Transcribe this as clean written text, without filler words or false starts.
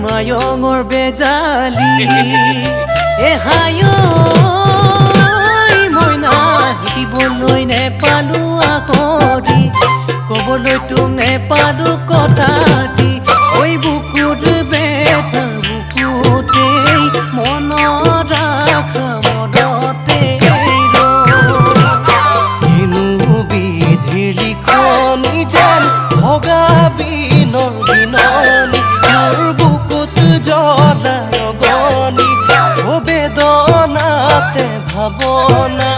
মায়ঙৰ বেজালি এহায়ো মইনা শিকিবলৈ নেপালো আখৰি ক'বলৈ তোক নেপালো কথা দি ঐ বুকুত বেথা বুকুতেই মনত ৰাখা মনতে কিনো বিধিৰ লিখনি যেন ভগা বিনৰ বিননি মোৰ বুকুত জ্বলা ৰগনি বেদনাতে ভাৱনা